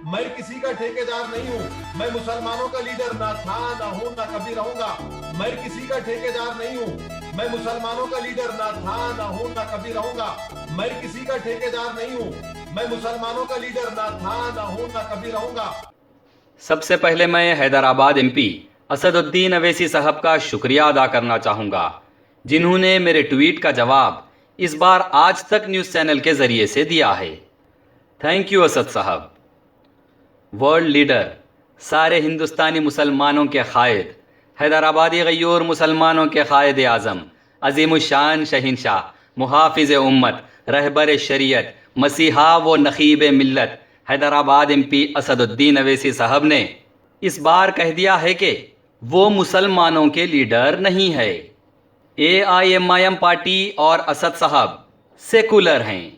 میں کسی کا ٹھیکیدار نہیں ہوں. میں مسلمانوں کا لیڈر نہ تھا، نہ ہوں، نہ کبھی رہوں گا. میں کسی کا ٹھیکیدار نہیں ہوں. میں مسلمانوں کا لیڈر نہ تھا، نہ ہوں، نہ کبھی رہوں گا. میں کسی کا ٹھیکیدار نہیں ہوں. میں مسلمانوں کا لیڈر نہ تھا، نہ ہوں، نہ کبھی رہوں گا. سب سے پہلے میں حیدرآباد ایم پی اسد الدین اویسی صاحب کا شکریہ ادا کرنا چاہوں گا، جنہوں نے میرے ٹویٹ کا جواب اس بار آج تک نیوز چینل کے ذریعے سے دیا ہے. تھینک یو اسد صاحب. ورلڈ لیڈر، سارے ہندوستانی مسلمانوں کے قائد، حیدرآبادی غیور مسلمانوں کے قائد اعظم، عظیم الشان شہنشاہ، محافظ امت، رہبر شریعت، مسیحا و نقیب ملت حیدرآباد ایم پی اسد الدین اویسی صاحب نے اس بار کہہ دیا ہے کہ وہ مسلمانوں کے لیڈر نہیں ہے. AIMIM پارٹی اور اسد صاحب سیکولر ہیں.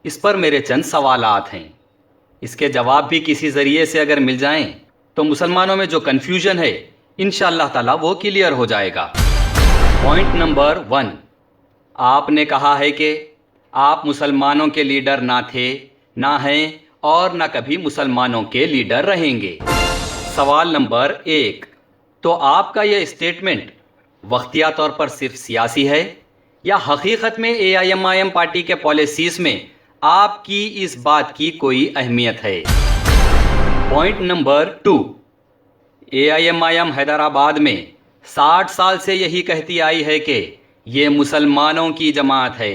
اس پر میرے چند سوالات ہیں. اس کے جواب بھی کسی ذریعے سے اگر مل جائیں تو مسلمانوں میں جو کنفیوژن ہے انشاءاللہ تعالی وہ کلیئر ہو جائے گا. پوائنٹ نمبر 1، آپ نے کہا ہے کہ آپ مسلمانوں کے لیڈر نہ تھے، نہ ہیں اور نہ کبھی مسلمانوں کے لیڈر رہیں گے. سوال نمبر 1، تو آپ کا یہ اسٹیٹمنٹ وقتیہ طور پر صرف سیاسی ہے یا حقیقت میں AIMIM پارٹی کے پالیسیز میں آپ کی اس بات کی کوئی اہمیت ہے؟ پوائنٹ نمبر 2، AIMIM حیدرآباد میں 60 سال سے یہی کہتی آئی ہے کہ یہ مسلمانوں کی جماعت ہے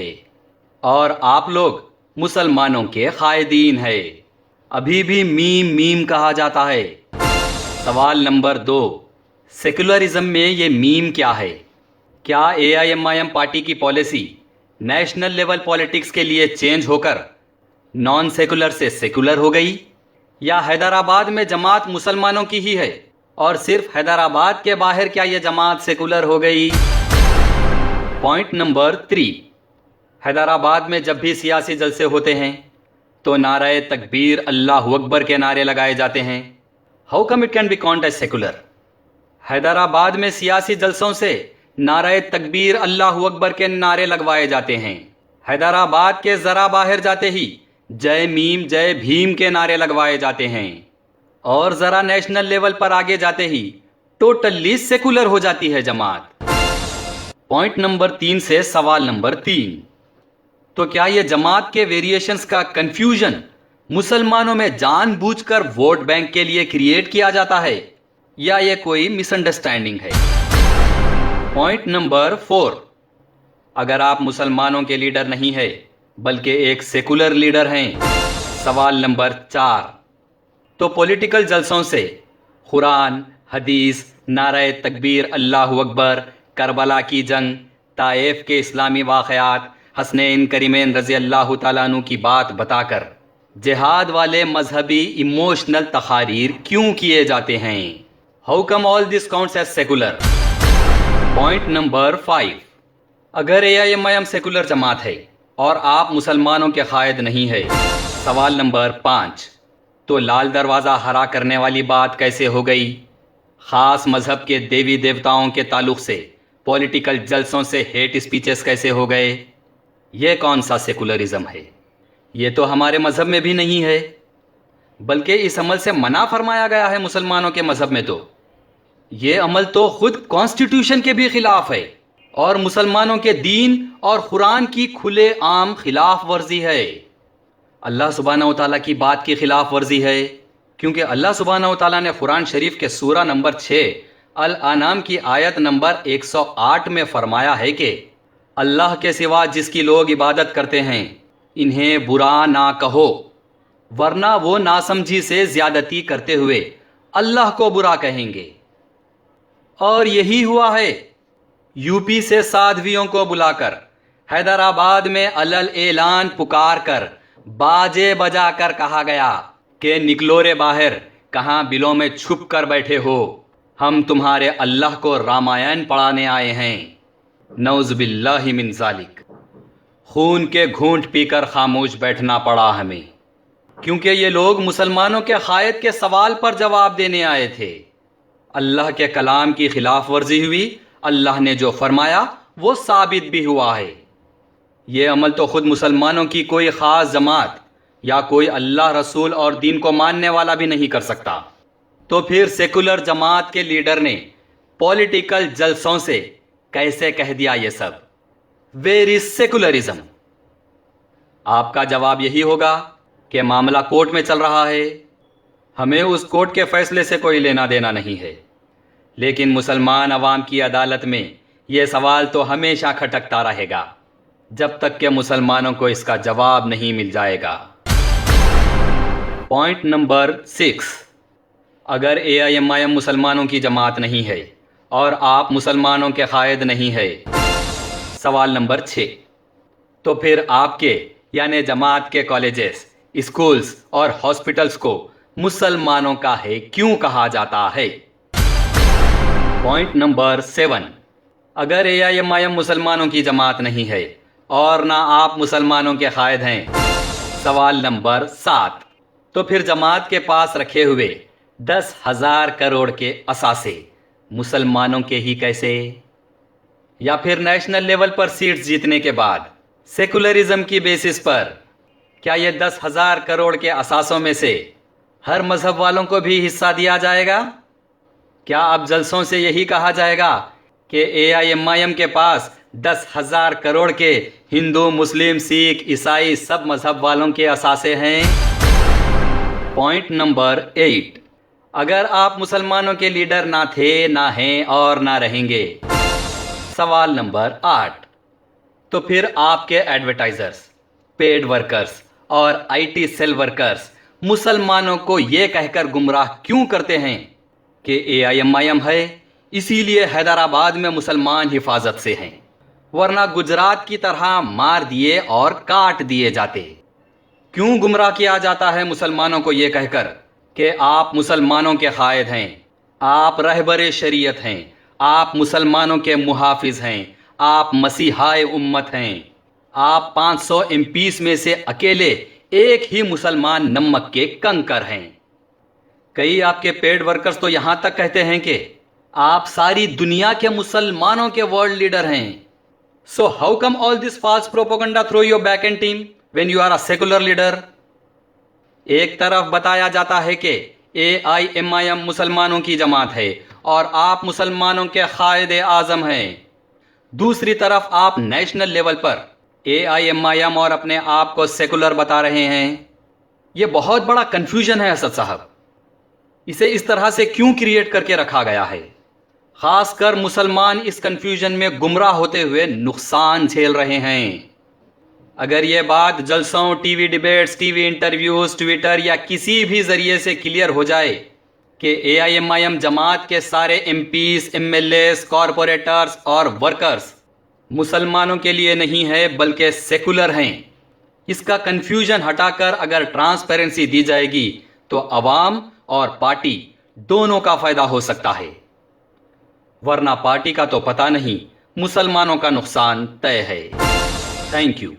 اور آپ لوگ مسلمانوں کے قائدین ہے. ابھی بھی میم کہا جاتا ہے. سوال نمبر 2، سیکولرزم میں یہ میم کیا ہے؟ کیا AIMIM پارٹی کی پالیسی نیشنل لیول پالیٹکس کے لیے چینج ہو کر نان سیکولر سے سیکولر ہو گئی، یا حیدرآباد میں جماعت مسلمانوں کی ہی ہے اور صرف حیدرآباد کے باہر کیا یہ جماعت سیکولر ہو گئی؟ پوائنٹ نمبر 3، حیدرآباد میں جب بھی سیاسی جلسے ہوتے ہیں تو نعرہ تکبیر اللہ اکبر کے نعرے لگائے جاتے ہیں. How come it can be count as secular? Hyderabad میں سیاسی جلسوں سے نعرہ تکبیر اللہ اکبر کے نعرے لگوائے جاتے ہیں. حیدرآباد کے ذرا باہر جاتے ہی جے میم جے بھیم کے نعرے لگوائے جاتے ہیں اور ذرا نیشنل لیول پر آگے جاتے ہی ٹوٹلی سیکولر ہو جاتی ہے جماعت. پوائنٹ نمبر 3 سے سوال نمبر 3، تو کیا یہ جماعت کے ویریشنز کا کنفیوژن مسلمانوں میں جان بوجھ کر ووٹ بینک کے لیے کریٹ کیا جاتا ہے یا یہ کوئی مس انڈرسٹینڈنگ ہے؟ پوائنٹ نمبر 4، اگر آپ مسلمانوں کے لیڈر نہیں ہے بلکہ ایک سیکولر لیڈر ہیں. سوال نمبر 4، تو پولیٹیکل جلسوں سے قرآن، حدیث، نعرہ تکبیر اللہ اکبر، کربلا کی جنگ، طائف کے اسلامی واقعات، حسنین کریمین رضی اللہ تعالیٰ عنہ کی بات بتا کر جہاد والے مذہبی ایموشنل تقاریر کیوں کیے جاتے ہیں؟ How come all this counts as secular? Point number 5، اگر AIMIM سیکولر جماعت ہے اور آپ مسلمانوں کے قائد نہیں ہے. سوال نمبر 5، تو لال دروازہ ہرا کرنے والی بات کیسے ہو گئی؟ خاص مذہب کے دیوی دیوتاؤں کے تعلق سے پولیٹیکل جلسوں سے ہیٹ اسپیچز کیسے ہو گئے؟ یہ کون سا سیکولرزم ہے؟ یہ تو ہمارے مذہب میں بھی نہیں ہے، بلکہ اس عمل سے منع فرمایا گیا ہے مسلمانوں کے مذہب میں. تو یہ عمل تو خود کانسٹیٹیوشن کے بھی خلاف ہے اور مسلمانوں کے دین اور قرآن کی کھلے عام خلاف ورزی ہے. اللہ سبحانہ و تعالیٰ کی بات کی خلاف ورزی ہے، کیونکہ اللہ سبحانہ و تعالیٰ نے قرآن شریف کے سورہ نمبر 6 الانعام کی آیت نمبر 108 میں فرمایا ہے کہ اللہ کے سوا جس کی لوگ عبادت کرتے ہیں انہیں برا نہ کہو، ورنہ وہ ناسمجھی سے زیادتی کرتے ہوئے اللہ کو برا کہیں گے. اور یہی ہوا ہے. UP سے سادھویوں کو بلا کر حیدرآباد میں علل اعلان پکار کر باجے بجا کر کہا گیا کہ نکلو رے باہر، کہاں بلوں میں چھپ کر بیٹھے ہو، ہم تمہارے اللہ کو رامائن پڑھانے آئے ہیں. نعوذ باللہ من ذالک. خون کے گھونٹ پی کر خاموش بیٹھنا پڑا ہمیں، کیونکہ یہ لوگ مسلمانوں کے قائد کے سوال پر جواب دینے آئے تھے. اللہ کے کلام کی خلاف ورزی ہوئی، اللہ نے جو فرمایا وہ ثابت بھی ہوا ہے. یہ عمل تو خود مسلمانوں کی کوئی خاص جماعت یا کوئی اللہ رسول اور دین کو ماننے والا بھی نہیں کر سکتا، تو پھر سیکولر جماعت کے لیڈر نے پولیٹیکل جلسوں سے کیسے کہہ دیا یہ سب؟ Where is secularism? آپ کا جواب یہی ہوگا کہ معاملہ کورٹ میں چل رہا ہے، ہمیں اس کورٹ کے فیصلے سے کوئی لینا دینا نہیں ہے۔ لیکن مسلمان عوام کی عدالت میں یہ سوال تو ہمیشہ کھٹکتا رہے گا جب تک کہ مسلمانوں کو اس کا جواب نہیں مل جائے گا۔ پوائنٹ نمبر 6، اگر AIMIM مسلمانوں کی جماعت نہیں ہے اور آپ مسلمانوں کے قائد نہیں ہے، سوال نمبر 6، تو پھر آپ کے یعنی جماعت کے کالجز، اسکولز اور ہاسپٹلز کو مسلمانوں کا ہے کیوں کہا جاتا ہے؟ پوائنٹ نمبر 7، اگر AIMIM مسلمانوں کی جماعت نہیں ہے اور نہ آپ مسلمانوں کے قائد ہیں، سوال نمبر 7، تو پھر جماعت کے پاس رکھے ہوئے 10,000 کروڑ کے اثاثے مسلمانوں کے ہی کیسے؟ یا پھر نیشنل لیول پر سیٹس جیتنے کے بعد سیکولرزم کی بیسس پر کیا یہ 10,000 کروڑ کے اثاثوں میں سے ہر مذہب والوں کو بھی حصہ دیا جائے گا؟ کیا اب جلسوں سے یہی کہا جائے گا کہ AIMIM کے پاس 10,000 کروڑ کے ہندو، مسلم، سکھ، عیسائی سب مذہب والوں کے اثاثے ہیں؟ پوائنٹ نمبر 8، اگر آپ مسلمانوں کے لیڈر نہ تھے، نہ ہیں اور نہ رہیں گے، سوال نمبر 8، تو پھر آپ کے ایڈورٹائزرز، پیڈ ورکرز اور IT سیل ورکرز مسلمانوں کو یہ کہہ کر گمراہ کیوں کرتے ہیں کہ AIMIM ہے، اسی لیے حیدرآباد میں مسلمان حفاظت سے ہیں، ورنہ گجرات کی طرح مار دیے اور کاٹ دیے جاتے؟ کیوں گمراہ کیا جاتا ہے مسلمانوں کو یہ کہہ کر کہ آپ مسلمانوں کے قائد ہیں، آپ رہبر شریعت ہیں، آپ مسلمانوں کے محافظ ہیں، آپ مسیحائے امت ہیں، آپ 500 MPs میں سے اکیلے ایک ہی مسلمان نمک کے کنکر ہیں؟ کئی آپ کے پیڈ ورکرز تو یہاں تک کہتے ہیں کہ آپ ساری دنیا کے مسلمانوں کے ورلڈ لیڈر ہیں۔ So how come all this false propaganda through your back-end team when you are a secular leader؟ ایک طرف بتایا جاتا ہے کہ AIMIM مسلمانوں کی جماعت ہے اور آپ مسلمانوں کے قائد اعظم ہیں، دوسری طرف آپ نیشنل لیول پر AIMIM اور اپنے آپ کو سیکولر بتا رہے ہیں۔ یہ بہت بڑا کنفیوژن ہے اسد صاحب، اسے اس طرح سے کیوں کریٹ کر کے رکھا گیا ہے؟ خاص کر مسلمان اس کنفیوژن میں گمراہ ہوتے ہوئے نقصان جھیل رہے ہیں۔ اگر یہ بات جلسوں، T V debates, T V interviews, Twitter یا کسی بھی ذریعے سے کلیئر ہو جائے کہ AIMIM جماعت کے سارے MPs، MLAs، کارپوریٹرز اور ورکرز مسلمانوں کے لیے نہیں ہے بلکہ سیکولر ہیں، اس کا کنفیوژن ہٹا کر اگر ٹرانسپیرنسی دی جائے گی تو عوام اور پارٹی دونوں کا فائدہ ہو سکتا ہے، ورنہ پارٹی کا تو پتہ نہیں، مسلمانوں کا نقصان طے ہے۔ Thank you.